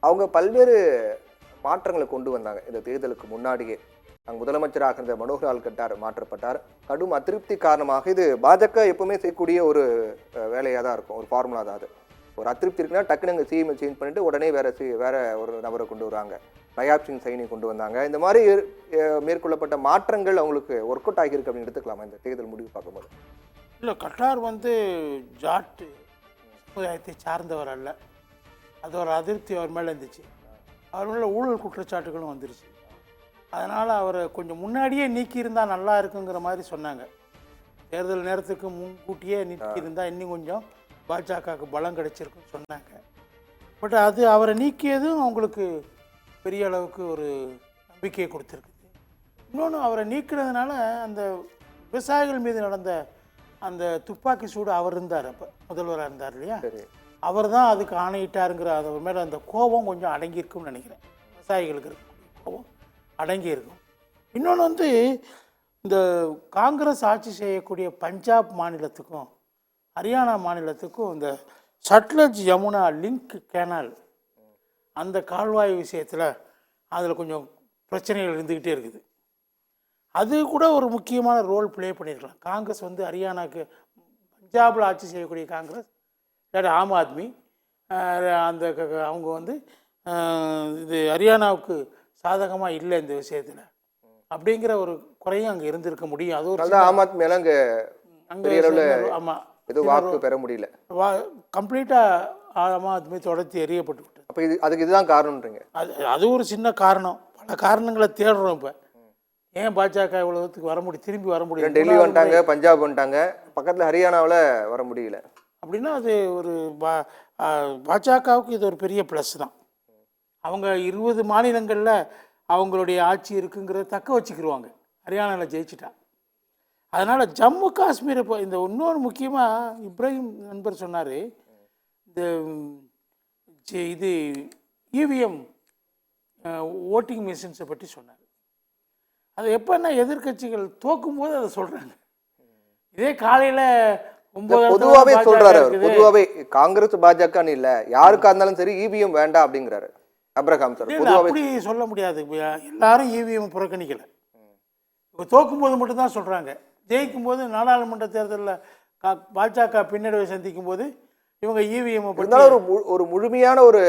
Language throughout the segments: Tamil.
அவங்க பல்வேறு மாற்றங்களை கொண்டு வந்தாங்க இந்த தேர்தலுக்கு முன்னாடியே. அங்கே முதலமைச்சராக இருந்த மனோகர் கட்டார் மாற்றப்பட்டார். கடும் அதிருப்தி காரணமாக இது பாஜக எப்பவுமே செய்யக்கூடிய ஒரு வேலையாக தான் இருக்கும், ஒரு ஃபார்முலா தான் அது. ஒரு அதிருப்தி இருக்குன்னா டக்குனு அங்கே சிஎம் சேஞ்ச் பண்ணிட்டு உடனே வேற ஒரு நபரை கொண்டு வராங்க. நயாப் சிங் சைனி கொண்டு வந்தாங்க. இந்த மாதிரி மேற்கொள்ளப்பட்ட மாற்றங்கள் அவங்களுக்கு ஒர்க் அவுட் ஆகியிருக்கு அப்படின்னு எடுத்துக்கலாமா இந்த தேர்தல் முடிவு பார்க்கும்போது? இல்லை, கட்டார் ஜாட் சமுதாயத்தை சார்ந்தவர் அல்ல. அது ஒரு அதிருப்தி அவர் மேலே இருந்துச்சு. அவர் மேலே ஊழல் குற்றச்சாட்டுகளும் வந்துருச்சு. அதனால் அவரை கொஞ்சம் முன்னாடியே நீக்கியிருந்தால் நல்லா இருக்குங்கிற மாதிரி சொன்னாங்க. தேர்தல் நேரத்துக்கு முன்கூட்டியே நீக்கியிருந்தால் இன்னும் கொஞ்சம் பாஜகவுக்கு பலம் கிடைச்சிருக்குன்னு சொன்னாங்க. பட் அது அவரை நீக்கியதும் அவங்களுக்கு பெரிய அளவுக்கு ஒரு நம்பிக்கையை கொடுத்துருக்குது. இன்னொன்று, அவரை நீக்கினதுனால அந்த விவசாயிகள் மீது நடந்த அந்த துப்பாக்கி சூடு அவர் இருந்தார், அப்போ முதல்வராக இருந்தார் இல்லையா, அவர் தான் அதுக்கு ஆணையிட்டாருங்கிற அவர் மேலே அந்த கோபம் கொஞ்சம் அடங்கியிருக்கும்னு நினைக்கிறேன். விவசாயிகளுக்கு இருக்கக்கூடிய கோபம் அடங்கியிருக்கும். இன்னொன்று இந்த காங்கிரஸ் ஆட்சி செய்யக்கூடிய பஞ்சாப் மாநிலத்துக்கும் ஹரியானா மாநிலத்துக்கும் இந்த சட்லஜ் யமுனா லிங்க் கேனால் அந்த கால்வாய் விஷயத்தில் அதில் கொஞ்சம் பிரச்சனைகள் இருந்துக்கிட்டே இருக்குது. அது கூட ஒரு முக்கியமான ரோல் ப்ளே பண்ணியிருக்கலாம். காங்கிரஸ் ஹரியானாக்கு பஞ்சாபில் ஆட்சி செய்யக்கூடிய காங்கிரஸ் இல்லாட்டி ஆம் ஆத்மி அந்த அவங்க இது ஹரியானாவுக்கு சாதகமாக இல்லை இந்த விஷயத்தில் அப்படிங்கிற ஒரு குறையும் அங்கே இருந்திருக்க முடியும். அது ஒரு ஆம் ஆத்மி அங்கே ஆமாம் எதுவும் வாக்கு பெற முடியல, கம்ப்ளீட்டாக ஆம் ஆத்மி தொடர்ச்சி எறியப்பட்டு விட்டது. அப்போ அதுக்கு இதுதான் காரணம்ன்றீங்க? அது ஒரு சின்ன காரணம். பல காரணங்களை தேடுறோம். இப்போ ஏன் பாஜக இவ்வளோத்துக்கு திரும்பி வர முடியும்? டெல்லி வந்துட்டாங்க, பஞ்சாப் வந்துட்டாங்க, பக்கத்தில் ஹரியானாவில் வர முடியல அப்படின்னா அது ஒரு பாஜகவுக்கு இது ஒரு பெரிய ப்ளஸ் தான். அவங்க 20 மாநிலங்களில் அவங்களுடைய ஆட்சி இருக்குங்கிறத தக்க வச்சுக்கிடுவாங்க ஹரியானாவில் ஜெயிச்சிட்டா. அதனால் ஜம்மு காஷ்மீர் இப்போ இந்த இன்னொரு முக்கியமாக இப்ராஹிம் நண்பர் சொன்னார், இது இவிஎம் ஓட்டிங் மிஷின்ஸை பற்றி சொன்னார். அது எப்போன்னா எதிர்கட்சிகள் தோக்கும்போது அதை சொல்கிறாங்க. இதே காலையில் பொதுவாகவே சொல்கிறாரு, பொதுவாகவே காங்கிரஸ் பாஜகன்னு இல்லை, யாருக்கா இருந்தாலும் சரி இவிஎம் வேண்டாம் அப்படிங்கிறாரு அப்ரஹாம் சார். அப்படி சொல்ல முடியாது. எல்லாரும் இவிஎம் புறக்கணிக்கலை. இப்போ தோக்கும்போது மட்டும்தான் சொல்கிறாங்க. ஜெயிக்கும் போது நாடாளுமன்ற தேர்தலில் பாஜக பின்னடைவை சந்திக்கும் போது இவங்க இவிஎம் இருந்தாலும் ஒரு முழுமையான ஒரு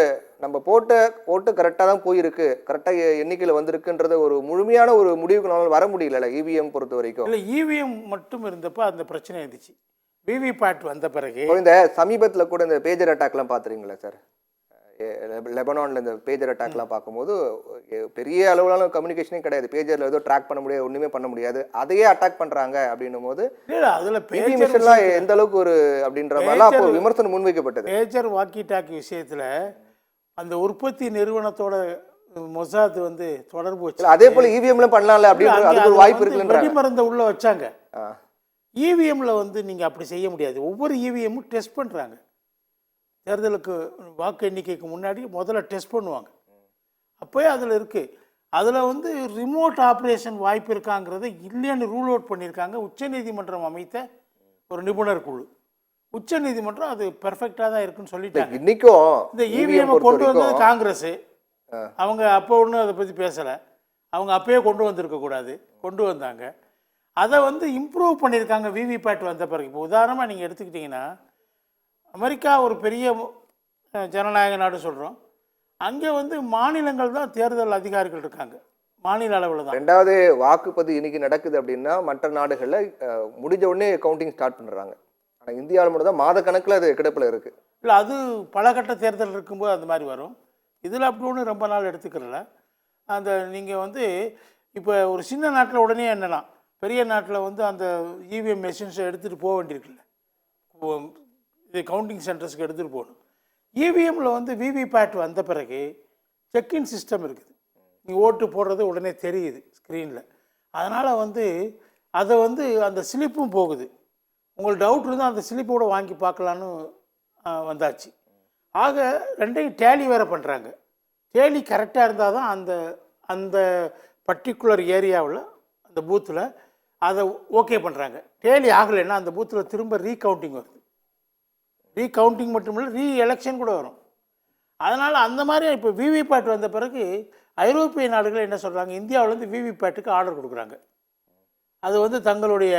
நம்ம போட்டு கரெக்டாக தான் போயிருக்கு, கரெக்டாக எண்ணிக்கையில் வந்திருக்குன்றத ஒரு முழுமையான ஒரு முடிவுக்கு நம்மளால் வர முடியல இவிஎம் பொறுத்த வரைக்கும். இல்லை, இவிஎம் மட்டும் இருந்தப்போ அந்த பிரச்சனை இருந்துச்சு. விவிபேட் வந்த பிறகு இந்த சமீபத்தில் கூட இந்த பேஜர் அட்டாக்லாம் பார்த்துறீங்களா சார்? லெபனானில் இந்த பேஜர் அட்டாக்லாம் பார்க்கும்போது பெரிய அளவிலான கம்யூனிகேஷனே கிடையாது. பேஜரில் ஏதோ ட்ராக் பண்ண முடியாது, ஒன்றுமே பண்ண முடியாது, அதையே அட்டாக் பண்ணுறாங்க அப்படின்னும் போது அதில் மிஷன்லாம் எந்த அளவுக்கு ஒரு அப்படின்ற மாதிரிலாம் அப்போ விமர்சனம் முன்வைக்கப்பட்டது. பேஜர் வாக்கி டாக்கி விஷயத்தில் அந்த உற்பத்தி நிறுவனத்தோட மொசாத் தொடர்பு வச்சு அதே போல் இவிஎம்ல பண்ணலாம்ல அப்படின்ற ஒரு வாய்ப்பு இருக்குன்ற வெடிமருந்தை உள்ள வச்சாங்க. இவிஎம்ல நீங்கள் அப்படி செய்ய முடியாது. ஒவ்வொரு இவிஎம்மும் டெஸ்ட் பண்ணுறாங்க. தேர்தலுக்கு வாக்கு எண்ணிக்கைக்கு முன்னாடி முதல்ல டெஸ்ட் பண்ணுவாங்க. அப்போயே அதில் இருக்குது. அதில் ரிமோட் ஆப்ரேஷன் வாய்ப்பு இருக்காங்கிறத இல்லைன்னு ரூல் அவுட் பண்ணியிருக்காங்க உச்சநீதிமன்றம் அமைத்த ஒரு நிபுணர் குழு. உச்சநீதிமன்றம் அது பெர்ஃபெக்டாக தான் இருக்குன்னு சொல்லிட்டாங்க. இன்னைக்கும் இந்த இவிஎம் கொண்டு வந்தது காங்கிரஸ். அவங்க அப்போ ஒன்றும் அதை பற்றி பேசலை. அவங்க அப்பயே கொண்டு வந்திருக்கக்கூடாது, கொண்டு வந்தாங்க. அதை இம்ப்ரூவ் பண்ணியிருக்காங்க விவிபேட் வந்த பிறகு. இப்போ உதாரணமாக நீங்கள் எடுத்துக்கிட்டிங்கன்னா, அமெரிக்கா ஒரு பெரிய ஜனநாயக நாடு சொல்கிறோம். அங்கே மாநிலங்கள் தான் தேர்தல் அதிகாரிகள் இருக்காங்க, மாநில அளவில் தான். ரெண்டாவது வாக்குப்பதிவு இன்னைக்கு நடக்குது அப்படின்னா மற்ற நாடுகளில் முடிஞ்ச உடனே கவுண்டிங் ஸ்டார்ட் பண்ணுறாங்க. ஆனால் இந்தியாவில் மட்டும் தான் மாத கணக்கில் அது கிடப்பில் இருக்குது. இல்லை, அது பல கட்ட தேர்தல் இருக்கும்போது அந்த மாதிரி வரும். இதில் அப்படி ஒன்று ரொம்ப நாள் எடுத்துக்கிறல. அந்த நீங்கள் இப்போ ஒரு சின்ன நாட்டில் உடனே என்னலாம், பெரிய நாட்டில் அந்த இவிஎம் மெஷின்ஸை எடுத்துகிட்டு போக வேண்டியிருக்குல்ல, இது கவுண்டிங் சென்டர்ஸ்க்கு எடுத்துகிட்டு போகணும். இவிஎம்மில் விவிபேட் வந்த பிறகு செக்இன் சிஸ்டம் இருக்குது. நீங்கள் ஓட்டு போடுறது உடனே தெரியுது ஸ்க்ரீனில். அதனால் அதை அந்த ஸ்லிப்பும் போகுது. உங்களுக்கு டவுட் இருந்தால் அந்த ஸ்லிப்போடு வாங்கி பார்க்கலான்னு வந்தாச்சு. ஆக ரெண்டையும் டேலி வேறு பண்ணுறாங்க. டேலி கரெக்டாக இருந்தால் தான் அந்த அந்த பர்டிகுலர் ஏரியாவில் அந்த பூத்தில் அதை ஓகே பண்ணுறாங்க. டேலி ஆகலைன்னா அந்த பூத்தில் திரும்ப ரீகவுண்டிங் வருது. ரீகவுண்டிங் மட்டும் இல்லை, ரீ எலெக்ஷன் கூட வரும். அதனால் அந்த மாதிரி இப்போ விவிபேட் வந்த பிறகு ஐரோப்பிய நாடுகள் என்ன சொல்கிறாங்க, இந்தியாவிலேருந்து விவிபேட்டுக்கு ஆர்டர் கொடுக்குறாங்க. அது வந்து தங்களுடைய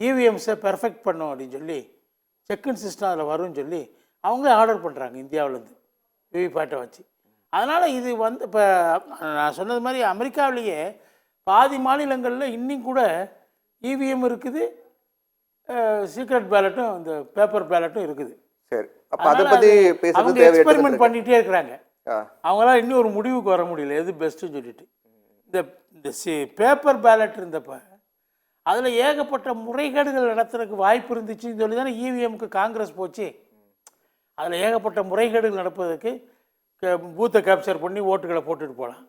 இவிஎம்ஸை பெர்ஃபெக்ட் பண்ணும் அப்படின்னு சொல்லி, செக்இன் சிஸ்டம் அதில் வரும்னு சொல்லி அவங்களே ஆர்டர் பண்ணுறாங்க இந்தியாவிலேருந்து விவிபேட்டை வச்சு. அதனால் இது வந்து இப்போ நான் சொன்னது மாதிரி அமெரிக்காவிலேயே பாதி மாநிலங்களில் இன்னும் கூட இவிஎம் இருக்குது, சீக்ரெட் பேலட்டும் இந்த பேப்பர் பேலட்டும் இருக்குது. சரி, அப்போ அதை பற்றி அவங்க பேசுறது எக்ஸ்பெரிமெண்ட் பண்ணிகிட்டே இருக்கிறாங்க. ஆ, அவங்களாம் இன்னும் ஒரு முடிவுக்கு வர முடியல எது பெஸ்ட்டுன்னு சொல்லிட்டு. இந்த இந்த பேப்பர் பேலட் இருந்தப்போ அதில் ஏகப்பட்ட முறைகேடுகள் நடத்துறதுக்கு வாய்ப்பு இருந்துச்சுன்னு சொல்லி தானே இவிஎம்க்கு காங்கிரஸ் போச்சு. அதில் ஏகப்பட்ட முறைகேடுகள் நடப்பதற்கு பூத்தை கேப்சர் பண்ணி ஓட்டுகளை போட்டுட்டு போகலாம்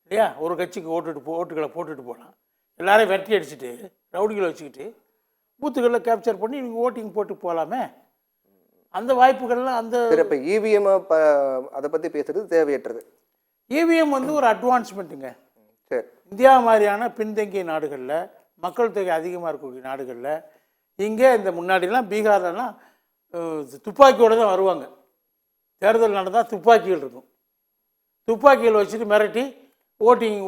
இல்லையா, ஒரு கட்சிக்கு ஓட்டுகளை போட்டுட்டு போகலாம், எல்லாரையும் வெட்டி அடிச்சுட்டு ரவுடிகளை வச்சுக்கிட்டு பூத்துகளில் கேப்சர் பண்ணி நீங்கள் ஓட்டிங் போட்டு போகலாமே. அந்த வாய்ப்புகள்லாம் அந்த இப்போ இவிஎம் அதை பற்றி பேசுறது தேவையற்றது. இவிஎம் வந்து ஒரு அட்வான்ஸ்மெண்ட்டுங்க. சரி, இந்தியா மாதிரியான பின்தங்கிய நாடுகளில், மக்கள் தொகை அதிகமாக இருக்கக்கூடிய நாடுகளில், இங்கே இந்த முன்னாடிலாம் பீகார்லலாம் துப்பாக்கியோடு தான் வருவாங்க. தேர்தல் நடந்தால் துப்பாக்கிகள் இருக்கும். துப்பாக்கிகள் வச்சுட்டு மிரட்டி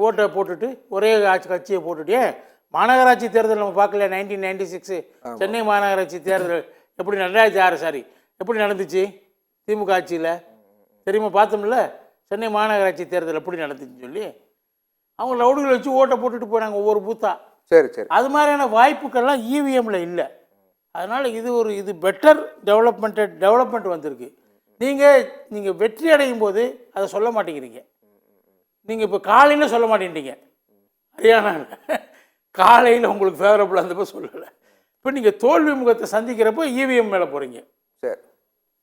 ஓட்டை போட்டுட்டு ஒரே கட்சியை போட்டுட்டே. மாநகராட்சி தேர்தல் நம்ம பார்க்கல, 1996 சென்னை மாநகராட்சி தேர்தல் எப்படி 2006 எப்படி நடந்துச்சு திமுக ஆட்சியில் தெரியுமா, பார்த்தோம்ல சென்னை மாநகராட்சி தேர்தல் எப்படி நடந்துச்சுன்னு சொல்லி. அவங்க ரவுடிகளை வச்சு ஓட்டை போட்டுட்டு போனாங்க ஒவ்வொரு பூத்தா. சரி சரி, அது மாதிரியான வாய்ப்புகள்லாம் இவிஎம்மில் இல்லை. அதனால் இது பெட்டர் டெவலப்மெண்ட் வந்திருக்கு. நீங்கள் வெற்றி அடையும் போது அதை சொல்ல மாட்டேங்கிறீங்க. நீங்கள் இப்போ காலையில் சொல்ல மாட்டேங்கிறீங்க, ஹரியானாவில் காலையில் உங்களுக்கு ஃபேவரபுளாக இருந்தப்போ சொல்லலை. இப்போ நீங்கள் தோல்வி முகத்தை சந்திக்கிறப்போ இவிஎம் மேலே போகிறீங்க. சரி.